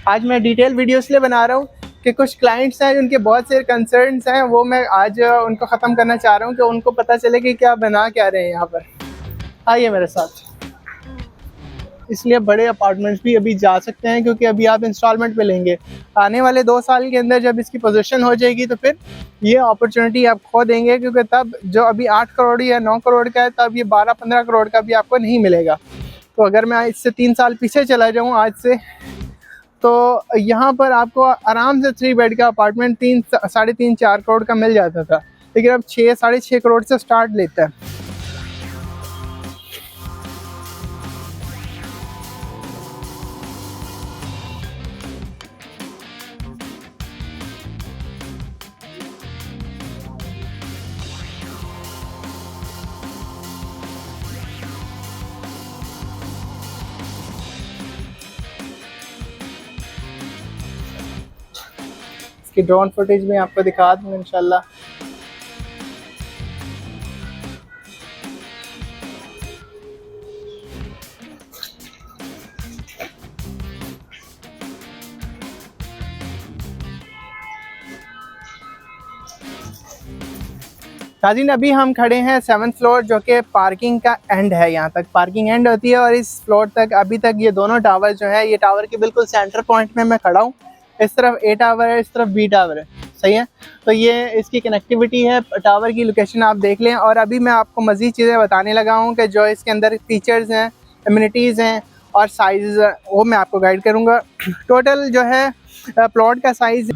आज मैं detail video इसलिए बना रहा हूँ कि कुछ क्लाइंट्स हैं जिनके बहुत से कंसर्न्स हैं, वो मैं आज उनको ख़त्म करना चाह रहा हूँ कि उनको पता चले कि क्या बना क्या रहे हैं यहाँ पर। आइए मेरे साथ। इसलिए बड़े अपार्टमेंट्स भी अभी जा सकते हैं क्योंकि अभी आप इंस्टॉलमेंट पे लेंगे। आने वाले 2 साल के अंदर जब इसकी पोजीशन हो जाएगी तो फिर ये अपॉर्चुनिटी आप खो देंगे, क्योंकि तब जो अभी 8 करोड़ या 9 करोड़ का है तब ये 12-15 करोड़ का भी आपको नहीं मिलेगा। तो अगर मैं इससे 3 साल पीछे चला जाऊँ आज से, तो यहाँ पर आपको आराम से 3 बेड का अपार्टमेंट 3-3.5-4 करोड़ का मिल जाता था, लेकिन अब 6-6.5 करोड़ से स्टार्ट लेता है। इसकी ड्रोन फुटेज में आपको दिखा दूँगा इंशाल्लाह। नाज़रीन, अभी हम खड़े हैं 7th फ्लोर, जो कि पार्किंग का एंड है। यहाँ तक पार्किंग एंड होती है और इस फ्लोर तक अभी तक ये दोनों टावर जो है, ये टावर के बिल्कुल सेंटर पॉइंट में मैं खड़ा हूँ। इस तरफ A टावर है, इस तरफ B टावर है, सही है। तो ये इसकी कनेक्टिविटी है, टावर की लोकेशन आप देख लें। और अभी मैं आपको मज़ीद चीज़ें बताने लगा हूँ कि जो इसके अंदर फीचर्स हैं, एमिनिटीज़ हैं और साइज़, वो मैं आपको गाइड करूँगा। टोटल जो है प्लॉट का साइज़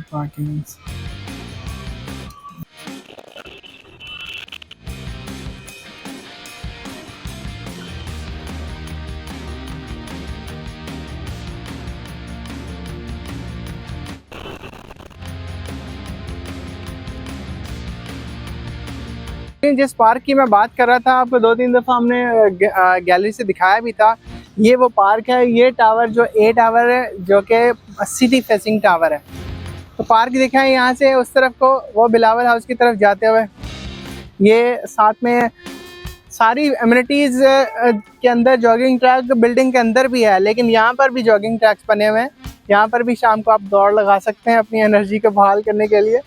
जिस पार्क की मैं बात कर रहा था, आपको 2-3 दफ़ा हमने गैलरी से दिखाया भी था, ये वो पार्क है। ये टावर जो A टावर है, जो कि सिटी फेसिंग टावर है। तो पार्क दिखा है यहाँ से उस तरफ को, वो बिलावल हाउस की तरफ जाते हुए। ये साथ में सारी एमिनिटीज़ के अंदर जॉगिंग ट्रैक बिल्डिंग के अंदर भी है, लेकिन यहाँ पर भी जॉगिंग ट्रैक्स बने हुए हैं। यहाँ पर भी शाम को आप दौड़ लगा सकते हैं अपनी एनर्जी को बहाल करने के लिए।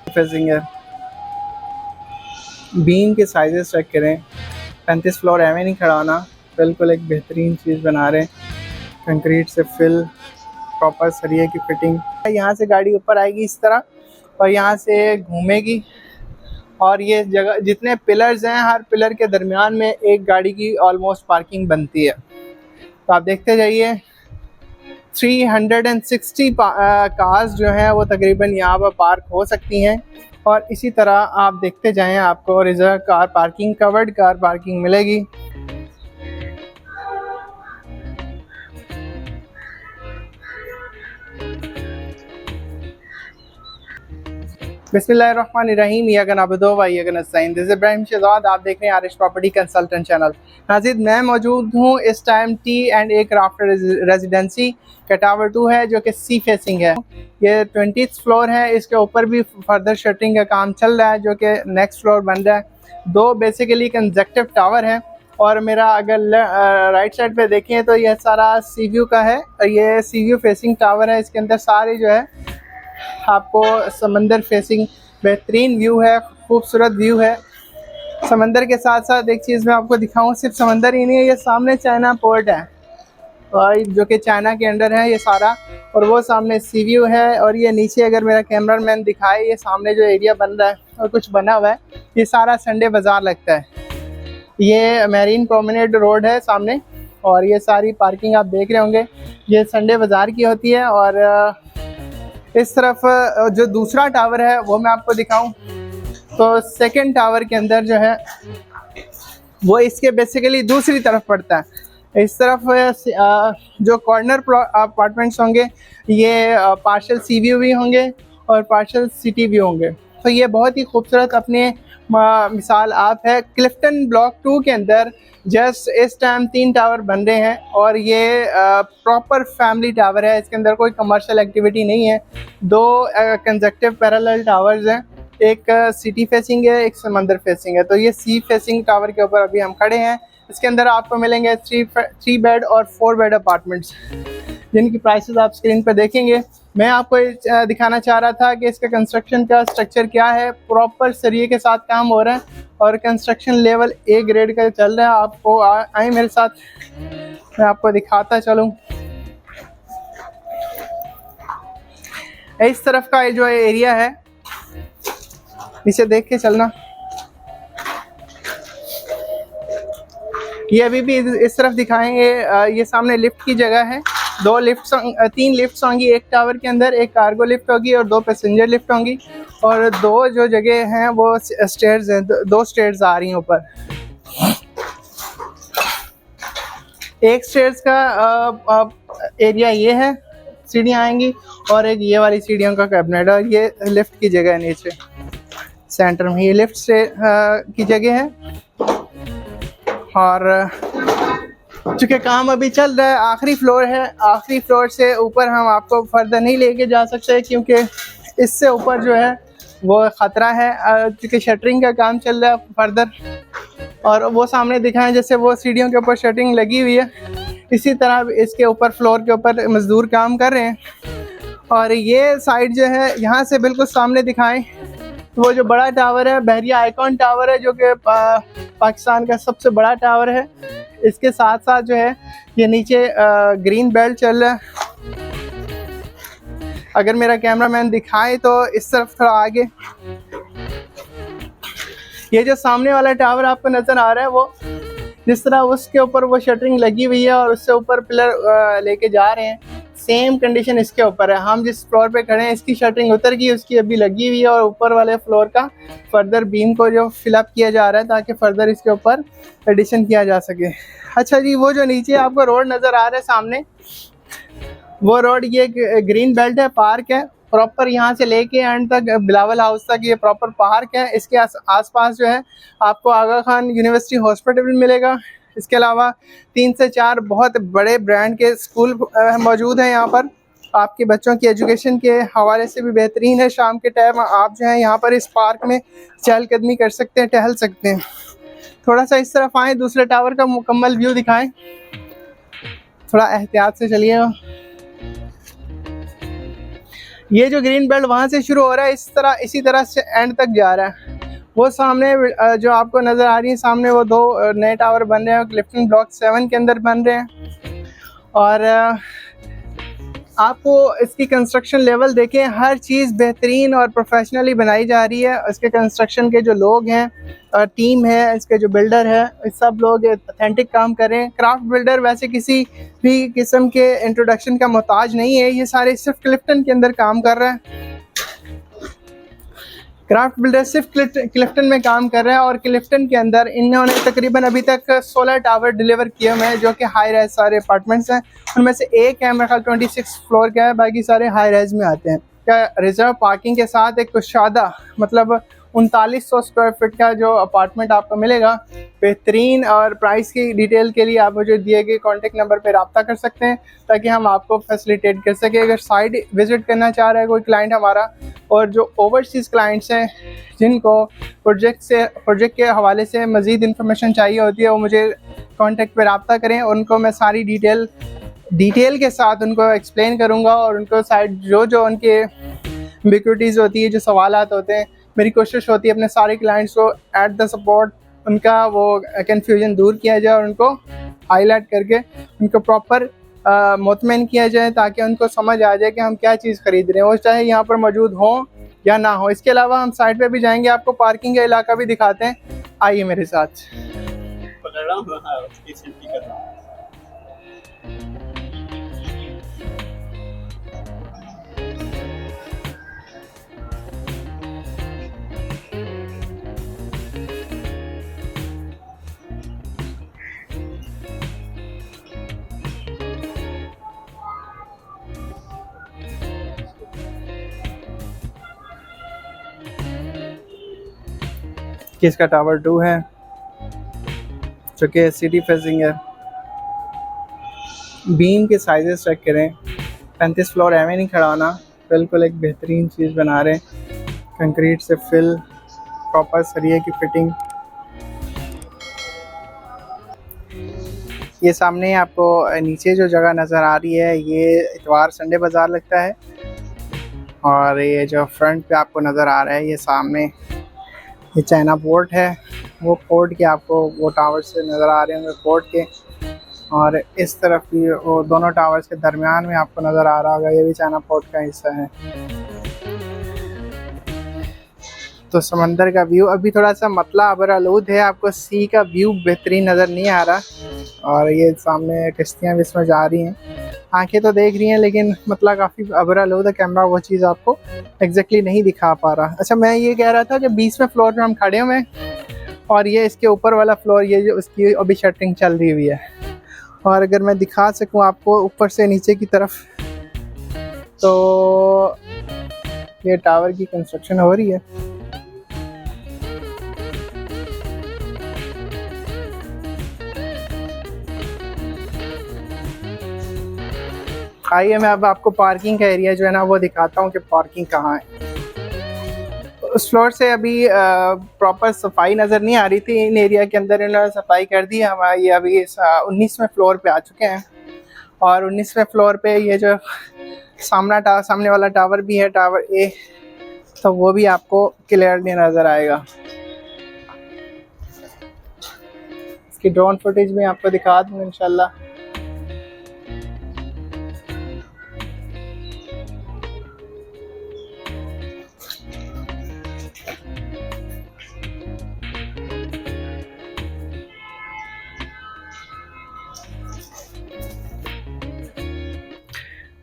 फेसिंग है, बीम के साइजेस चेक करें। 35 फ्लोर एवं नहीं खड़ा होना, बिल्कुल एक बेहतरीन चीज़ बना रहे हैं। कंक्रीट से फिल, प्रॉपर सरिये की फिटिंग। यहाँ से गाड़ी ऊपर आएगी इस तरह और यहाँ से घूमेगी। और ये जगह जितने पिलर्स हैं, हर पिलर के दरमियान में एक गाड़ी की ऑलमोस्ट पार्किंग बनती है। तो आप देखते जाइए, 360 कार्स जो हैं वो तकरीबन यहाँ पर पार्क हो सकती हैं। और इसी तरह आप देखते जाएं, आपको reserve car parking, covered car parking मिलेगी। बिस्मिल्लाहिर्रहमानिर्रहीम, इय्याका नअबुदु व इय्याका नस्तईन। दिस इज़ इब्राहिम शहजाद, आप देख रहे हैं आरिश प्रॉपर्टी कंसल्टेंट चैनल। नाज़रीन, मैं मौजूद हूँ इस टाइम T&A क्राफ्ट रेजिडेंसी का टावर 2 है, जो कि सी फेसिंग है। ये 20th फ्लोर है। इसके ऊपर भी फर्दर शटरिंग का काम चल रहा है, जो कि नेक्स्ट फ्लोर बन रहा है। 2 बेसिकली कंजेक्टिव टावर है। और मेरा अगर राइट साइड पे देखें तो यह सारा सी व्यू का है। ये सी व्यू फेसिंग टावर है। इसके अंदर सारे जो है आपको समंदर फेसिंग बेहतरीन व्यू है, खूबसूरत व्यू है। समंदर के साथ साथ एक चीज़ मैं आपको दिखाऊं, सिर्फ समंदर ही नहीं है, ये सामने चाइना पोर्ट है और जो कि चाइना के अंडर है ये सारा। और वो सामने सी व्यू है। और ये नीचे अगर मेरा कैमरामैन दिखाए, ये सामने जो एरिया बन रहा है और कुछ बना हुआ है, ये सारा संडे बाज़ार लगता है। ये मैरीन प्रोमेनेड रोड है सामने। और ये सारी पार्किंग आप देख रहे होंगे, ये संडे बाज़ार की होती है। और इस तरफ जो दूसरा टावर है वो मैं आपको दिखाऊं, तो सेकंड टावर के अंदर जो है वो इसके बेसिकली दूसरी तरफ पड़ता है। इस तरफ जो कॉर्नर अपार्टमेंट्स होंगे, ये पार्शल सी व्यू भी होंगे और पार्शल सिटी भी होंगे। तो ये बहुत ही खूबसूरत अपने मिसाल आप है। क्लिफ्टन ब्लॉक 2 के अंदर जस्ट इस टाइम 3 टावर बन रहे हैं और ये प्रॉपर फैमिली टावर है। इसके अंदर कोई कमर्शियल एक्टिविटी नहीं है। 2 कंजेक्टिव पैरेलल टावर्स हैं एक सिटी फेसिंग है, एक समंदर फेसिंग है। तो ये सी फेसिंग टावर के ऊपर अभी हम खड़े हैं। इसके अंदर आपको मिलेंगे 3 बेड और 4 बेड अपार्टमेंट्स, जिनकी प्राइसेस आप स्क्रीन पर देखेंगे। मैं आपको दिखाना चाह रहा था कि इसका कंस्ट्रक्शन का स्ट्रक्चर क्या है। प्रॉपर सरिये के साथ काम हो रहा है और कंस्ट्रक्शन लेवल ए ग्रेड का चल रहा है। आपको आए मेरे साथ, मैं आपको दिखाता चलूँ। इस तरफ का जो एरिया है, इसे देख के चलना। ये अभी भी इस तरफ दिखाएंगे। ये सामने लिफ्ट की जगह है। 3 लिफ्ट्स होंगी एक टावर के अंदर, एक कार्गो लिफ्ट होगी और 2 पैसेंजर लिफ्ट होंगी। और 2 जो जगह हैं वो स्टेयर्स हैं, 2 स्टेयर्स आ रही हैं ऊपर। एक स्टेयर्स का एरिया ये है, सीढ़ियाँ आएंगी, और एक ये वाली सीढ़ियों का कैबिनेट, और ये लिफ्ट की जगह है नीचे सेंटर में। ये लिफ्ट से की जगह है। और चूँकि काम अभी चल रहा है, आखिरी फ्लोर है, आखिरी फ्लोर से ऊपर हम आपको फर्दर नहीं लेके जा सकते, क्योंकि इससे ऊपर जो है वो ख़तरा है, क्योंकि शटरिंग का काम चल रहा है फर्दर। और वो सामने दिखाएं, जैसे वो सीढ़ियों के ऊपर शटरिंग लगी हुई है, इसी तरह इसके ऊपर फ्लोर के ऊपर मज़दूर काम कर रहे हैं। और ये साइड जो है, यहाँ से बिल्कुल सामने दिखाएं, वो जो बड़ा टावर है बहरिया आइकॉन टावर है, जो कि पाकिस्तान का सबसे बड़ा टावर है। इसके साथ साथ जो है ये नीचे ग्रीन बेल्ट चल रहा है। अगर मेरा कैमरामैन दिखाए तो इस तरफ थोड़ा आगे, ये जो सामने वाला टावर आपको नज़र आ रहा है, वो जिस तरह उसके ऊपर वो शटरिंग लगी हुई है और उससे ऊपर पिलर लेके जा रहे हैं, सेम कंडीशन इसके ऊपर है। हम जिस फ्लोर पे खड़े हैं, इसकी शटरिंग उतर गई, उसकी अभी लगी हुई है, और ऊपर वाले फ्लोर का फर्दर बीम को जो फिलअप किया जा रहा है, ताकि फर्दर इसके ऊपर एडिशन किया जा सके। अच्छा जी, वो जो नीचे आपको रोड नज़र आ रहा है सामने, वो रोड ये ग्रीन बेल्ट है, पार्क है प्रॉपर। यहाँ से लेके एंड तक बिलावल हाउस तक ये प्रॉपर पार्क है। इसके आसपास जो है आपको आगा खान यूनिवर्सिटी हॉस्पिटल मिलेगा। इसके अलावा 3 से 4 बहुत बड़े ब्रांड के स्कूल मौजूद हैं यहाँ पर। आपके बच्चों की एजुकेशन के हवाले से भी बेहतरीन है। शाम के टाइम आप जो है यहाँ पर इस पार्क में चहलकदमी कर सकते हैं, टहल सकते हैं। थोड़ा सा इस तरफ आएँ, दूसरे टावर का मुकम्मल व्यू दिखाएं। थोड़ा एहतियात से चलिएगा। ये जो ग्रीन बेल्ट वहाँ से शुरू हो रहा है, इसी तरह से एंड तक जा रहा है। वो सामने जो आपको नज़र आ रही है सामने, वो 2 नए टावर बन रहे हैं, क्लिफ्टन ब्लॉक 7 के अंदर बन रहे हैं। और आपको इसकी कंस्ट्रक्शन लेवल देखें, हर चीज़ बेहतरीन और प्रोफेशनली बनाई जा रही है। इसके कंस्ट्रक्शन के जो लोग हैं, टीम है, इसके जो बिल्डर है, सब लोग ऑथेंटिक काम कर रहे हैं। क्राफ्ट बिल्डर वैसे किसी भी किस्म के इंट्रोडक्शन का मोहताज नहीं है, ये सारे सिर्फ क्लिफ्टन के अंदर काम कर रहे हैं। क्राफ्ट बिल्डर सिर्फ क्लिफ्टन में काम कर रहा है, और क्लिफ्टन के अंदर इन्होंने तकरीबन अभी तक 16 टावर डिलीवर किए हुए हैं, जो कि हाई राइज सारे अपार्टमेंट्स हैं। उनमें से एक है मेरे ख्याल 26 फ्लोर का है, बाकी सारे हाई राइज में आते हैं। क्या रिजर्व पार्किंग के साथ एक कुशादा, मतलब 3900 स्क्वायर फीट का जो अपार्टमेंट आपको मिलेगा, बेहतरीन। और प्राइस की डिटेल के लिए आप मुझे दिए गए कॉन्टेक्ट नंबर पर रब्ता कर सकते हैं, ताकि हम आपको फैसिलिटेट कर सकें। अगर साइट विज़िट करना चाह रहा है कोई क्लाइंट हमारा, और जो ओवरसीज़ क्लाइंट्स हैं जिनको प्रोजेक्ट के हवाले से मज़ीद इंफॉर्मेशन चाहिए होती है, वो मुझे कॉन्टेक्ट पर रब्ता करें। उनको मैं सारी डिटेल के साथ उनको एक्सप्लेन करूँगा, और उनको साइट जो उनके एम्बिग्विटीज़ होती है, जो सवालात होते हैं, मेरी कोशिश होती है अपने सारे क्लाइंट्स को एट द सपोर्ट उनका वो कन्फ्यूजन दूर किया जाए, और उनको हाईलाइट करके उनको प्रॉपर मुतमईन किया जाए, ताकि उनको समझ आ जाए कि हम क्या चीज़ ख़रीद रहे हैं, वो चाहे यहाँ पर मौजूद हो या ना हो। इसके अलावा हम साइट पे भी जाएंगे, आपको पार्किंग का इलाका भी दिखाते हैं। आइए मेरे साथ। इसका टावर 2 है, जो कि सिटी फेसिंग है। बीम के साइजेस चेक करें, 35 फ्लोर एवं नहीं खड़ा होना, बिल्कुल एक बेहतरीन चीज़ बना रहे हैं। कंक्रीट से फिल, प्रॉपर सरिये की फिटिंग। ये सामने आपको नीचे जो जगह नज़र आ रही है, ये इतवार संडे बाज़ार लगता है। और ये जो फ्रंट पे आपको नज़र आ रहा है, ये सामने ये चाइना पोर्ट है। वो पोर्ट के आपको वो टावर से नज़र आ रहे होंगे पोर्ट के। और इस तरफ भी वो दोनों टावर्स के दरमियान में आपको नज़र आ रहा होगा, ये भी चाइना पोर्ट का हिस्सा है। तो समंदर का व्यू अभी थोड़ा सा मतला अबरालूद है, आपको सी का व्यू बेहतरीन नज़र नहीं आ रहा। और ये सामने कश्तियाँ भी इसमें जा रही हैं, आंखें तो देख रही हैं लेकिन मतला काफ़ी अबरालूद है, कैमरा वो चीज़ आपको एग्जैक्टली नहीं दिखा पा रहा। अच्छा, मैं ये कह रहा था कि 20वें फ्लोर पे हम खड़े हुए हैं और ये इसके ऊपर वाला फ्लोर, ये जो उसकी अभी शटरिंग चल रही हुई है। और अगर मैं दिखा सकूं आपको ऊपर से नीचे की तरफ, तो ये टावर की कंस्ट्रक्शन हो रही है। आइए मैं अब आपको पार्किंग का एरिया जो है ना वो दिखाता हूँ कि पार्किंग कहाँ है। उस फ्लोर से अभी प्रॉपर सफाई नज़र नहीं आ रही थी, इन एरिया के अंदर इन्होंने सफाई कर दी है। हमारे ये अभी 19वें फ्लोर पे आ चुके हैं। और 19वें फ्लोर पे ये जो सामने वाला टावर भी है, टावर ए, तो वो भी आपको क्लियरली नज़र आएगा। इसकी ड्रोन फुटेज भी आपको दिखा दूँगा इंशाल्लाह।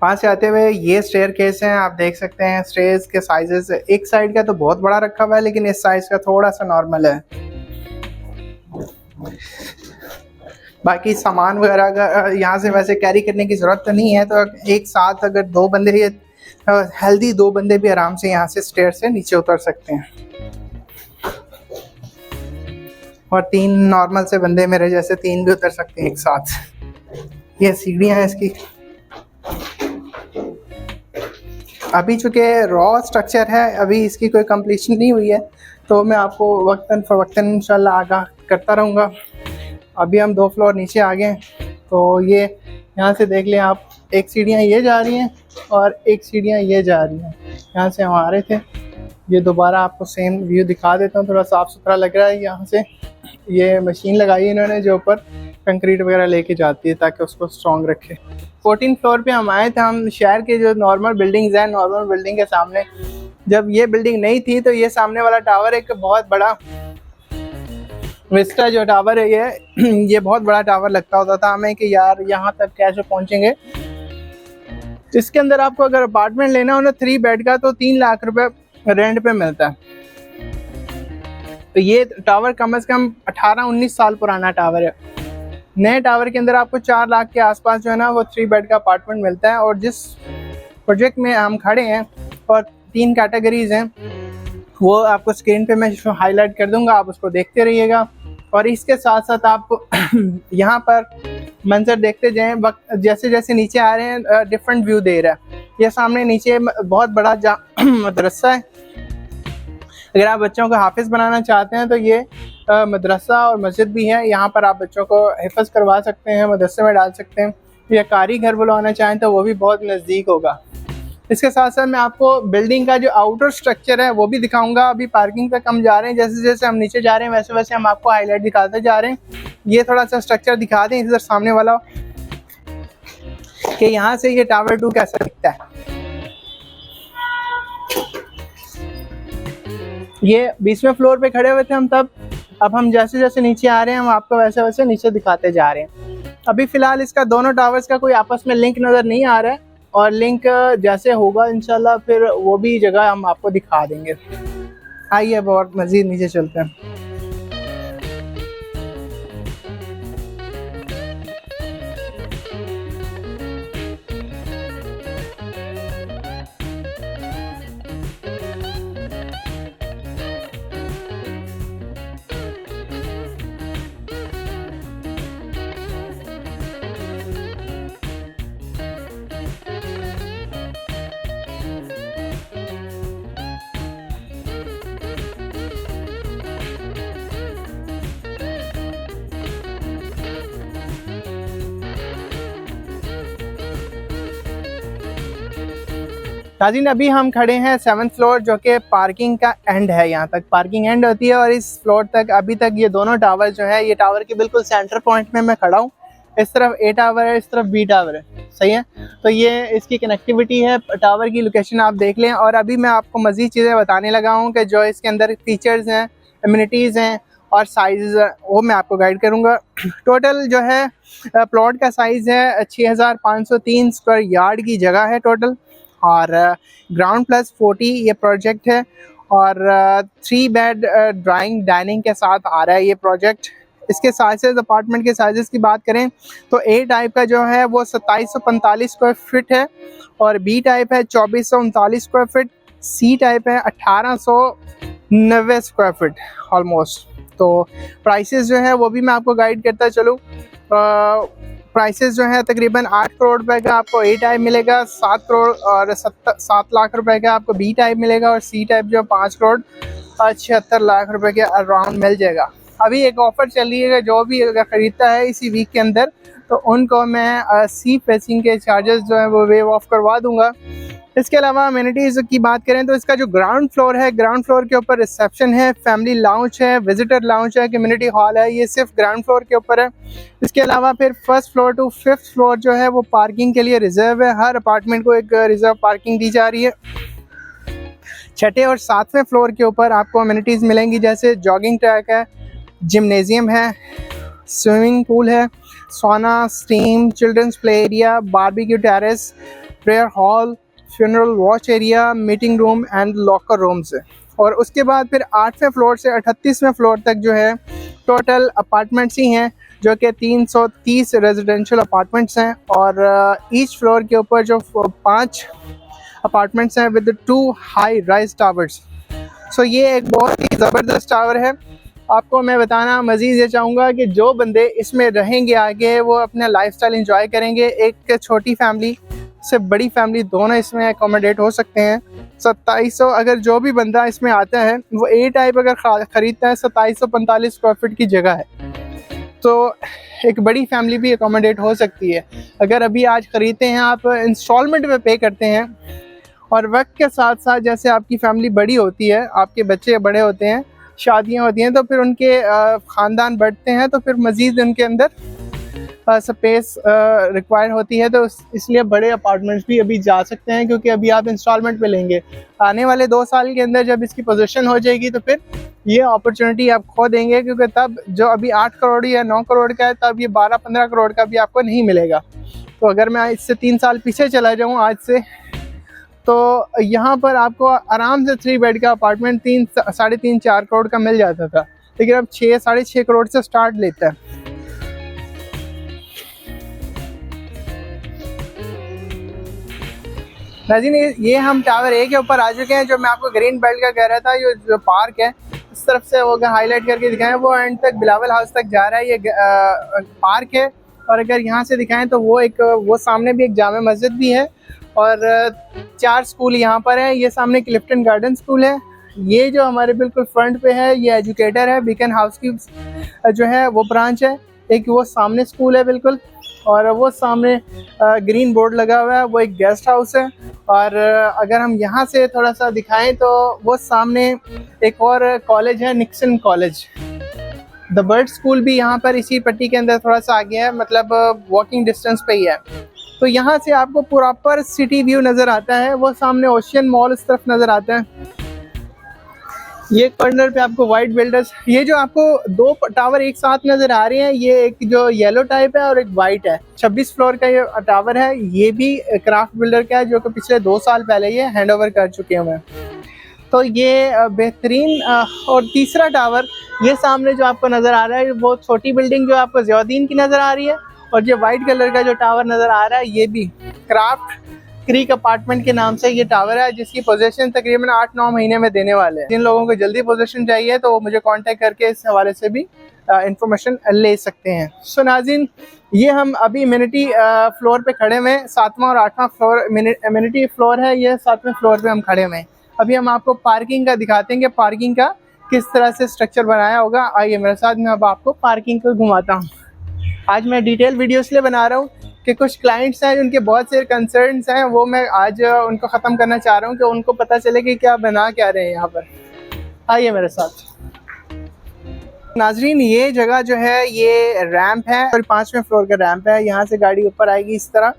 वहाँ से आते हुए ये स्टेयर केस हैं, आप देख सकते हैं। स्टेयर्स के साइजेस एक साइड का तो बहुत बड़ा रखा हुआ है, लेकिन इस साइज का थोड़ा सा नॉर्मल है। बाकी सामान वगैरह यहाँ से वैसे कैरी करने की ज़रूरत तो नहीं है, तो एक साथ अगर 2 बंदे ही हेल्दी 2 बंदे भी आराम से यहाँ से स्टेयर से नीचे उतर सकते हैं। और 3 नॉर्मल से बंदे मेरे जैसे 3 भी उतर सकते हैं एक साथ। ये सीढ़ियाँ हैं इसकी। अभी चूँकि रॉ स्ट्रक्चर है, अभी इसकी कोई कंप्लीशन नहीं हुई है, तो मैं आपको वक्तन फ़वक्तन इंशाल्लाह आगाह करता रहूँगा। अभी हम 2 फ्लोर नीचे आ गए, तो ये यहाँ से देख लें आप, एक सीढ़ियाँ ये जा रही हैं और एक सीढ़ियाँ ये जा रही हैं। यहाँ से हम आ रहे थे, ये दोबारा आपको सेम व्यू दिखा देता हूँ। थोड़ा साफ़ सुथरा लग रहा है। यहाँ से ये मशीन लगाई है इन्होंने जो ऊपर कंक्रीट वगैरह लेके जाती है ताकि उसको स्ट्रॉन्ग रखे। 14 फ्लोर पे हम आए थे। हम शहर के जो नॉर्मल बिल्डिंग्स हैं, नॉर्मल बिल्डिंग के सामने जब ये बिल्डिंग नहीं थी, तो ये सामने वाला टावर एक बहुत बड़ा विस्टा जो टावर है ये बहुत बड़ा टावर लगता होता था हमें कि यार यहाँ तक कैसे पहुँचेंगे। इसके अंदर आपको अगर अपार्टमेंट लेना हो ना 3 बेड का, तो 3 लाख रुपए रेंट पे मिलता है। तो ये टावर कम से कम 18-19 साल पुराना टावर है। नए टावर के अंदर आपको 4 लाख के आसपास जो है ना वो 3 बेड का अपार्टमेंट मिलता है। और जिस प्रोजेक्ट में हम खड़े हैं और 3 कैटेगरीज हैं, वो आपको स्क्रीन पे मैं हाईलाइट कर दूंगा, आप उसको देखते रहिएगा। और इसके साथ साथ आप यहाँ पर मंजर देखते जाएं, वक्त जैसे जैसे नीचे आ रहे हैं डिफरेंट व्यू दे रहा है। ये सामने नीचे बहुत बड़ा मदरसा है। अगर आप बच्चों को हाफिज़ बनाना चाहते हैं तो ये मदरसा और मस्जिद भी है। यहाँ पर आप बच्चों को हिफ़्ज़ करवा सकते हैं, मदरसे में डाल सकते हैं। या कारी घर बुलवाना चाहें तो वो भी बहुत नज़दीक होगा। इसके साथ साथ मैं आपको बिल्डिंग का जो आउटर स्ट्रक्चर है वो भी दिखाऊंगा। अभी पार्किंग तक हम जा रहे हैं, जैसे जैसे हम नीचे जा रहे हैं वैसे वैसे हम आपको हाईलाइट दिखाते जा रहे हैं। ये थोड़ा सा स्ट्रक्चर दिखा दें इधर सामने वाला, कि यहाँ से ये टावर 2 कैसा दिखता है। ये 20वें फ्लोर पे खड़े हुए थे हम तब। अब हम जैसे जैसे नीचे आ रहे हैं हम आपको वैसे वैसे नीचे दिखाते जा रहे हैं। अभी फ़िलहाल इसका दोनों टावर्स का कोई आपस में लिंक नज़र नहीं आ रहा है, और लिंक जैसे होगा इंशाल्लाह फिर वो भी जगह हम आपको दिखा देंगे। आइए अब और मज़ीद नीचे चलते हैं। नाज़रीन अभी हम खड़े हैं 7th फ्लोर, जो कि पार्किंग का एंड है। यहाँ तक पार्किंग एंड होती है और इस फ्लोर तक अभी तक ये दोनों टावर जो है, ये टावर के बिल्कुल सेंटर पॉइंट में मैं खड़ा हूँ। इस तरफ A टावर है, इस तरफ B टावर है, सही है। तो ये इसकी कनेक्टिविटी है, टावर की लोकेशन आप देख लें। और अभी मैं आपको मज़ीद चीज़ें बताने लगा हूँ कि जो इसके अंदर फीचर्स हैं, एमिनिटीज़ हैं और साइज़, वो मैं आपको गाइड करूँगा। टोटल जो है प्लॉट का साइज़ है 6503 स्क्वायर यार्ड की जगह है टोटल, और ग्राउंड प्लस 40 ये प्रोजेक्ट है। और 3 बेड ड्राइंग डाइनिंग के साथ आ रहा है ये प्रोजेक्ट। इसके साइजेस, अपार्टमेंट के साइजेस की बात करें तो A टाइप का जो है वो 2745 स्क्वायर फीट है, और B टाइप है 2439 स्क्वायर फीट, C टाइप है 1890 स्क्वायर फीट ऑलमोस्ट। तो प्राइसेस जो है वो भी मैं आपको गाइड करता चलूँ। प्राइसेस जो है तकरीबन 8 करोड़ रुपए का आपको A टाइप मिलेगा, 7 करोड़ और 7 लाख रुपए का आपको B टाइप मिलेगा, और C टाइप जो 5 करोड़ और 76 लाख रुपए के अराउंड मिल जाएगा। अभी एक ऑफ़र चल रही है, जो भी अगर ख़रीदता है इसी वीक के अंदर तो उनको मैं सी फेसिंग के चार्जेस जो है वो वेव ऑफ करवा दूंगा। इसके अलावा अमेनिटीज़ की बात करें तो इसका जो ग्राउंड फ्लोर है, ग्राउंड फ्लोर के ऊपर रिसेप्शन है, फैमिली लाउंज है, विजिटर लाउंज है, कम्युनिटी हॉल है, ये सिर्फ ग्राउंड फ्लोर के ऊपर है। इसके अलावा फिर 1st floor to 5th floor जो है वो पार्किंग के लिए रिजर्व है। हर अपार्टमेंट को एक रिजर्व पार्किंग दी जा रही है। 6ठे और 7वें फ्लोर के ऊपर आपको अमेनिटीज़ मिलेंगी, जैसे जॉगिंग ट्रैक है, जिम्नेजियम है, स्विमिंग पूल है, sauna, steam, children's play area, barbecue terrace, prayer hall, funeral watch area, meeting room and locker rooms है। और उसके बाद फिर 8वें फ्लोर से 38वें फ्लोर तक जो है टोटल अपार्टमेंट्स ही हैं, जो कि 330 रेजिडेंशियल अपार्टमेंट्स हैं। और ईच फ्लोर के ऊपर जो 5 अपार्टमेंट्स हैं विद 2 हाई राइज टावर्स। सो ये एक बहुत ही ज़बरदस्त टावर है। आपको मैं बताना मज़ीद ये चाहूँगा कि जो बंदे इसमें रहेंगे आगे, वो अपना लाइफस्टाइल एंजॉय करेंगे। एक छोटी फैमिली से बड़ी फैमिली दोनों इसमें एकोमोडेट हो सकते हैं। 2700 अगर जो भी बंदा इसमें आता है वो A टाइप अगर ख़रीदता है, 2745 स्क्वायर फीट की जगह है, तो एक बड़ी फैमिली भी एकोमोडेट हो सकती है। अगर अभी आज ख़रीदते हैं, आप इंस्टॉलमेंट में पे करते हैं, और वक्त के साथ साथ जैसे आपकी फैमिली बड़ी होती है, आपके बच्चे बड़े होते हैं, शादियां होती हैं, तो फिर उनके ख़ानदान बढ़ते हैं, तो फिर मज़ीद उनके अंदर स्पेस रिक्वायर होती है। तो इसलिए बड़े अपार्टमेंट्स भी अभी जा सकते हैं, क्योंकि अभी आप इंस्टॉलमेंट पे लेंगे। आने वाले 2 साल के अंदर जब इसकी पोजीशन हो जाएगी तो फिर ये अपॉर्चुनिटी आप खो देंगे, क्योंकि तब जो अभी 8 करोड़ या 9 करोड़ का है, तब ये 12-15 करोड़ का भी आपको नहीं मिलेगा। तो अगर मैं इससे 3 साल पीछे चला जाऊँ आज से, तो यहाँ पर आपको आराम से 3 बेड का अपार्टमेंट 3-3.5-4 करोड़ का मिल जाता था, लेकिन अब 6-6.5 करोड़ से स्टार्ट लेता है। नाज़रीन ये हम टावर A के ऊपर आ चुके हैं। जो मैं आपको ग्रीन बेल्ट का कह रहा था, ये जो पार्क है इस तरफ से वो हाईलाइट करके दिखाएं, वो एंड तक बिलावल हाउस तक जा रहा है, ये पार्क है। और अगर यहाँ से दिखाएं तो वो सामने भी एक जामे मस्जिद भी है, और 4 स्कूल यहाँ पर है। ये सामने क्लिफ्टन गार्डन स्कूल है। ये जो हमारे बिल्कुल फ्रंट पे है, ये एजुकेटर है, बीकन हाउस की जो है वो ब्रांच है। एक वो सामने स्कूल है बिल्कुल, और वो सामने ग्रीन बोर्ड लगा हुआ है, वो एक गेस्ट हाउस है। और अगर हम यहाँ से थोड़ा सा दिखाएं तो वो सामने एक और कॉलेज है, Nixon college. The bird school भी यहाँ पर इसी पट्टी के अंदर थोड़ा सा आगे है, मतलब वॉकिंग डिस्टेंस पे ही है। तो यहाँ से आपको प्रॉपर सिटी व्यू नज़र आता है। वो सामने ओशियन मॉल इस तरफ नज़र आता है। ये कॉर्नर पे आपको वाइट बिल्डर्स, ये जो आपको 2 टावर एक साथ नज़र आ रहे हैं, ये एक जो येलो टाइप है और एक वाइट है। 26 फ्लोर का ये टावर है। ये भी क्राफ्ट बिल्डर का है, जो कि पिछले 2 साल पहले ये हैंड ओवर कर चुके हैं। तो ये बेहतरीन। और तीसरा टावर ये सामने जो आपको नज़र आ रहा है, वो छोटी बिल्डिंग जो आपको ज़ियाउद्दीन की नज़र आ रही है, और जो वाइट कलर का जो टावर नज़र आ रहा है, ये भी क्राफ्ट क्रीक अपार्टमेंट के नाम से ये टावर है, जिसकी पोजीशन तकरीबन 8-9 महीने में देने वाले हैं। जिन लोगों को जल्दी पोजीशन चाहिए तो वो मुझे कांटेक्ट करके इस हवाले से भी इंफॉर्मेशन ले सकते हैं। सो नाज़रीन, ये हम अभी एमिनिटी फ्लोर पे खड़े हुए हैं। 7वां और 8वां फ्लोर एमिनिटी फ्लोर है, ये 7वें फ्लोर पे हम खड़े हुए हैं। अभी हम आपको पार्किंग का दिखाते हैं कि पार्किंग का किस तरह से स्ट्रक्चर बनाया होगा। आइए मेरे साथ, मैं अब आपको पार्किंग को घुमाता हूँ। आज मैं डिटेल वीडियो इसलिए बना रहा हूँ कि कुछ क्लाइंट्स हैं उनके बहुत से कंसर्न्स हैं, वो मैं आज उनको ख़त्म करना चाह रहा हूँ कि उनको पता चले कि क्या बना क्या रहे हैं यहाँ पर। आइए मेरे साथ। नाजरीन, ये जगह जो है ये रैंप है और 5वें फ्लोर का रैंप है। यहाँ से गाड़ी ऊपर आएगी इस तरह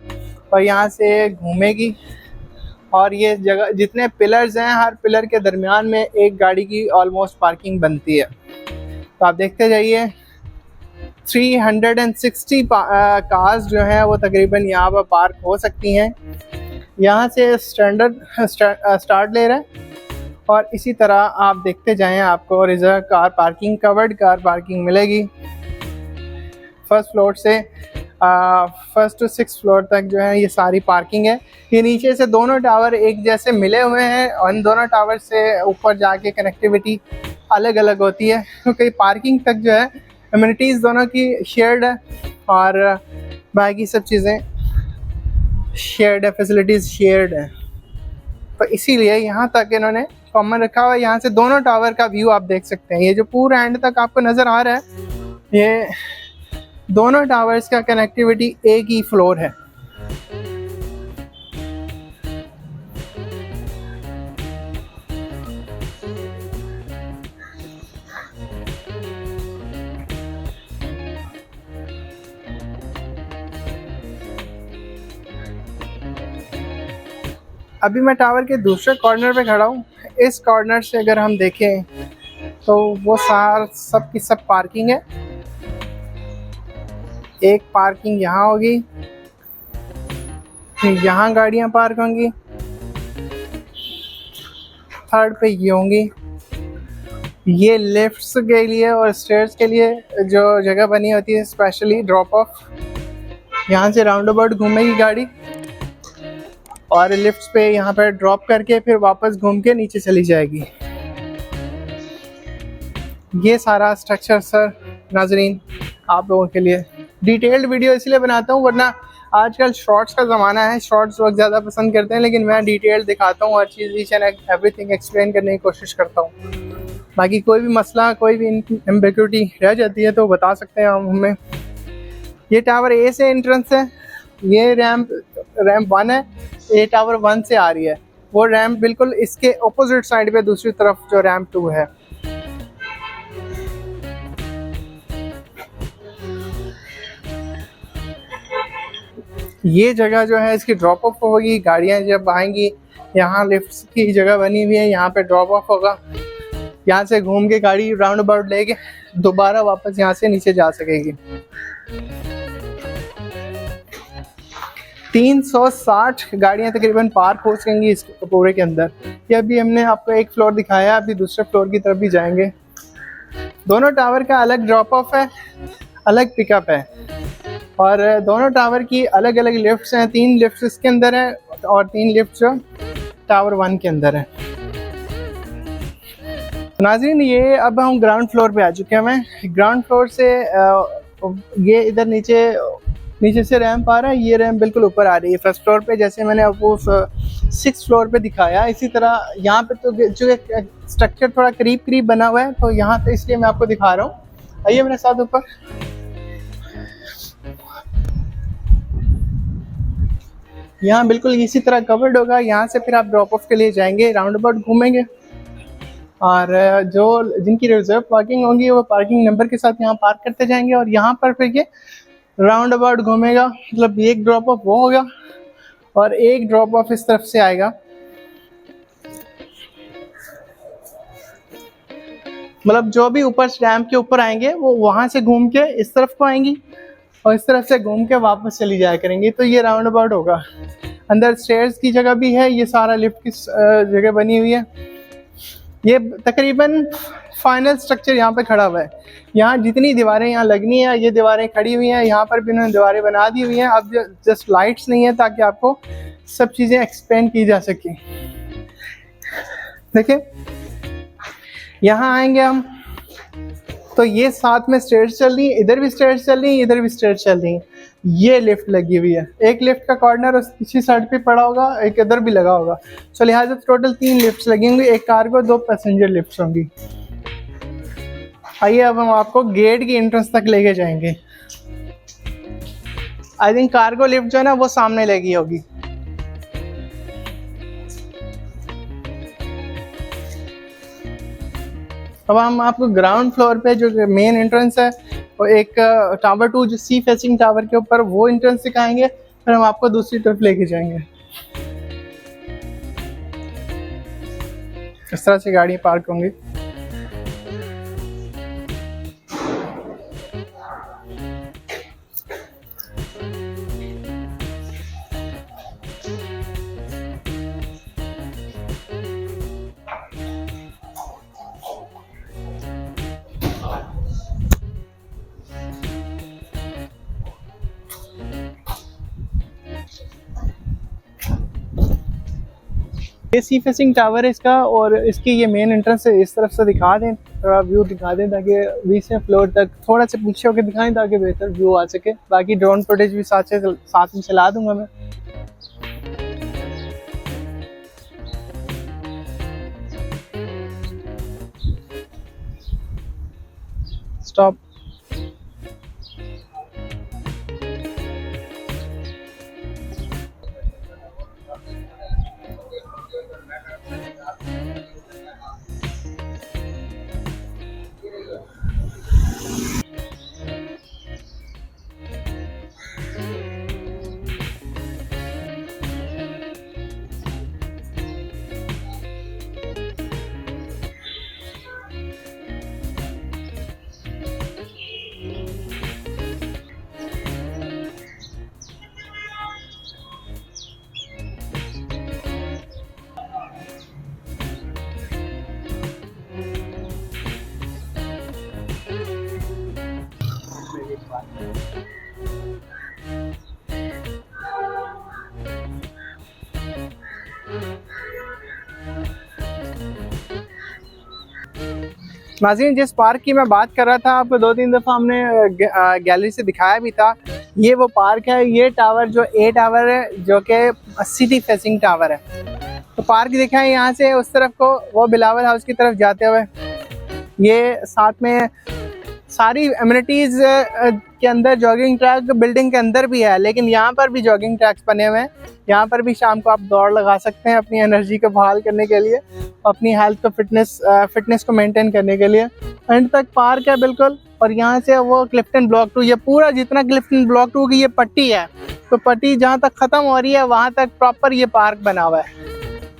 और यहाँ से घूमेगी, और ये जगह जितने पिलर्स हैं हर पिलर के दरमियान में एक गाड़ी की ऑलमोस्ट पार्किंग बनती है। तो आप देखते जाइए 360 कार्स जो हैं वो तकरीबन यहाँ पर पार्क हो सकती हैं। यहाँ से स्टैंडर्ड स्टार्ट ले रहा है और इसी तरह आप देखते जाएं, आपको reserve car parking, covered car parking मिलेगी। फर्स्ट फ्लोर से फर्स्ट टू 6th फ्लोर तक जो है ये सारी पार्किंग है। ये नीचे से दोनों टावर एक जैसे मिले हुए हैं और इन दोनों टावर से ऊपर जाके कनेक्टिविटी अलग अलग होती है, क्योंकि पार्किंग तक जो है एमिनिटीज़ दोनों की शेयर्ड है और बाकी सब चीज़ें शेयर्ड है, फैसिलिटीज़ शेयर्ड है। तो इसीलिए यहाँ तक इन्होंने कॉमन रखा हुआ है। यहाँ से दोनों टावर का व्यू आप देख सकते हैं। ये जो पूरा एंड तक आपको नज़र आ रहा है, ये दोनों टावर्स का कनेक्टिविटी एक ही फ्लोर है। अभी मैं टावर के दूसरे कॉर्नर पे खड़ा हूँ। इस कॉर्नर से अगर हम देखें तो वो सब की सब पार्किंग है। एक पार्किंग यहाँ होगी, यहाँ गाड़ियाँ पार्क होंगी, थर्ड पे ये होंगी। ये लिफ्ट्स के लिए और स्टेयर्स के लिए जो जगह बनी होती है स्पेशली ड्रॉप ऑफ, यहाँ से राउंड अबाउट घूमेगी गाड़ी और लिफ्ट्स पे यहाँ पर ड्रॉप करके फिर वापस घूम के नीचे चली जाएगी। ये सारा स्ट्रक्चर सर नाजरीन आप लोगों के लिए डिटेल्ड वीडियो इसलिए बनाता हूँ, वरना आजकल शॉर्ट्स का ज़माना है, शॉर्ट्स लोग ज़्यादा पसंद करते हैं, लेकिन मैं डिटेल दिखाता हूँ, हर चीज़ ईच एंड एवरीथिंग एक्सप्लेन करने की कोशिश करता हूँ। बाकी कोई भी मसला, कोई भी एम्बिग्युइटी रह जाती है तो बता सकते हैं हम हमें। ये टावर ए से एंट्रेंस है, ये रैम्प 1 है, ये टावर 1 से आ रही है। वो रैम्प बिल्कुल इसके अपोजिट साइड पे दूसरी तरफ जो रैम्प 2 है। ये जगह जो है इसकी ड्रॉप ऑफ होगी, गाड़ियाँ जब आएंगी यहाँ लिफ्ट्स की जगह बनी हुई है, यहाँ पे ड्रॉप ऑफ होगा। यहाँ से घूम के गाड़ी राउंड अबाउट लेके दोबारा वापस यहाँ से नीचे जा सकेगी। 360 गाड़ियाँ तकरीबन पार्क हो सकेंगी इस पूरे के अंदर। ये अभी हमने आपको एक फ्लोर दिखाया, अभी दूसरे फ्लोर की तरफ भी जाएंगे। दोनों टावर का अलग ड्रॉप ऑफ है, अलग पिकअप है और दोनों टावर की अलग अलग लिफ्ट्स हैं। 3 लिफ्ट्स इसके अंदर हैं और 3 लिफ्ट्स जो टावर 1 के अंदर है। नाज़रीन, ये अब हम ग्राउंड फ्लोर पे आ चुके हैं। मैं ग्राउंड फ्लोर से ये इधर नीचे से रैंप आ रहा है, ये रैंप बिल्कुल ऊपर आ रही है फर्स्ट फ्लोर पे, जैसे मैंने आपको 6th फ्लोर पे दिखाया। इसी तरह यहाँ पे तो जो स्ट्रक्चर थोड़ा करीब बना हुआ है, तो यहाँ पे इसलिए मैं आपको दिखा रहा हूँ। आइए मेरे साथ ऊपर। यहाँ बिल्कुल इसी तरह कवर्ड होगा। यहाँ से फिर आप ड्रॉप ऑफ के लिए जाएंगे, राउंड अबाउट घूमेंगे और जो जिनकी रिजर्व पार्किंग होगी वो पार्किंग नंबर के साथ यहाँ पार्क करते जाएंगे और यहाँ पर फिर ये राउंड अबाउट घूमेगा। मतलब एक ड्रॉप ऑफ वो होगा और एक ड्रॉप ऑफ इस तरफ से आएगा। मतलब जो भी ऊपर रैंप के ऊपर आएंगे वो वहाँ से घूम के इस तरफ को आएंगी और इस तरफ से घूम के वापस चली जाया करेंगी। तो ये राउंड अबाउट होगा। अंदर स्टेयर्स की जगह भी है, ये सारा लिफ्ट की जगह बनी हुई है। ये तकरीबन फाइनल स्ट्रक्चर यहाँ पे खड़ा हुआ है। यहाँ जितनी दीवारें यहाँ लगनी है ये दीवारें खड़ी हुई हैं। यहाँ पर भी उन्होंने दीवारें बना दी हुई हैं। अब जस्ट लाइट्स नहीं है ताकि आपको सब चीज़ें एक्सप्लेन की जा सके। देखिए यहाँ आएंगे हम तो ये साथ में स्टेयर्स चल रही है, इधर भी स्टेयर्स चल रही है, इधर भी स्टेयर्स चल रही है। ये लिफ्ट लगी हुई है, एक लिफ्ट का कॉर्नर उस पीछे साइड पे पड़ा होगा, एक इधर भी लगा होगा। तो लिहाजा टोटल 3 लिफ्ट्स लगी होंगी, एक कार को 2 पैसेंजर लिफ्ट्स होंगी। आइए अब हम आपको गेट की एंट्रेंस तक लेके जाएंगे। आई थिंक कार्गो लिफ्ट जो है ना वो सामने लगी होगी। अब हम आपको ग्राउंड फ्लोर पे जो मेन एंट्रेंस है और एक टावर 2 जो सी फेसिंग टावर के ऊपर वो एंट्रेंस दिखाएंगे, फिर हम आपको दूसरी तरफ लेके जाएंगे। इस तरह से गाड़ी पार्क होंगी। ये सी फेसिंग टावर है इसका, और इसकी ये मेन एंट्रेंस है। इस तरफ से दिखा दें, थोड़ा व्यू दिखा दें ताकि 20वें फ्लोर तक थोड़ा सा पीछे होकर दिखाएं ताकि बेहतर व्यू आ सके। बाकी ड्रोन फुटेज भी साथ में चला दूंगा मैं। स्टॉप। नाज़रीन, जिस पार्क की मैं बात कर रहा था आपको 2-3 दफ़ा हमने गैलरी से दिखाया भी था, ये वो पार्क है। ये टावर जो ए टावर है जो कि सिटी फेसिंग टावर है। तो पार्क देखा है यहाँ से उस तरफ को, वो बिलावल हाउस की तरफ जाते हुए। ये साथ में सारी एमिनिटीज़ के अंदर जॉगिंग ट्रैक बिल्डिंग के अंदर भी है, लेकिन यहाँ पर भी जॉगिंग ट्रैक्स बने हुए हैं। यहाँ पर भी शाम को आप दौड़ लगा सकते हैं अपनी एनर्जी को बहाल करने के लिए, अपनी हेल्थ को फिटनेस को मेंटेन करने के लिए। एंड तक पार्क है बिल्कुल, और यहाँ से वो क्लिफ्टन ब्लॉक 2, ये पूरा जितना क्लिफ्टन ब्लॉक 2 की ये पट्टी है, तो पट्टी जहाँ तक ख़त्म हो रही है वहाँ तक प्रॉपर ये पार्क बना हुआ है।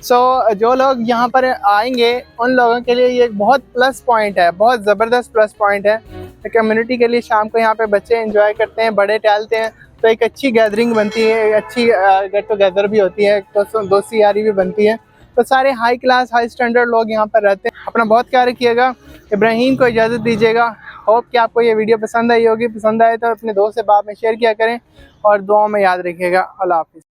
जो लोग यहाँ पर आएंगे उन लोगों के लिए ये बहुत प्लस पॉइंट है, बहुत ज़बरदस्त प्लस पॉइंट है। कम्युनिटी के लिए शाम को यहाँ पे बच्चे एंजॉय करते हैं, बड़े टहलते हैं, तो एक अच्छी गैदरिंग बनती है, अच्छी गेट टुगेदर भी होती है, तो दोस्ती यारी भी बनती है। तो सारे हाई क्लास हाई स्टैंडर्ड लोग यहाँ पर रहते हैं। अपना बहुत ख्याल रखिएगा। इब्राहीम को इजाज़त दीजिएगा। होप कि आपको ये वीडियो पसंद आई होगी। पसंद आए तो अपने दोस्त से बात में शेयर किया करें और दुआओं में याद रखिएगा। अल्लाह हाफ़िज़।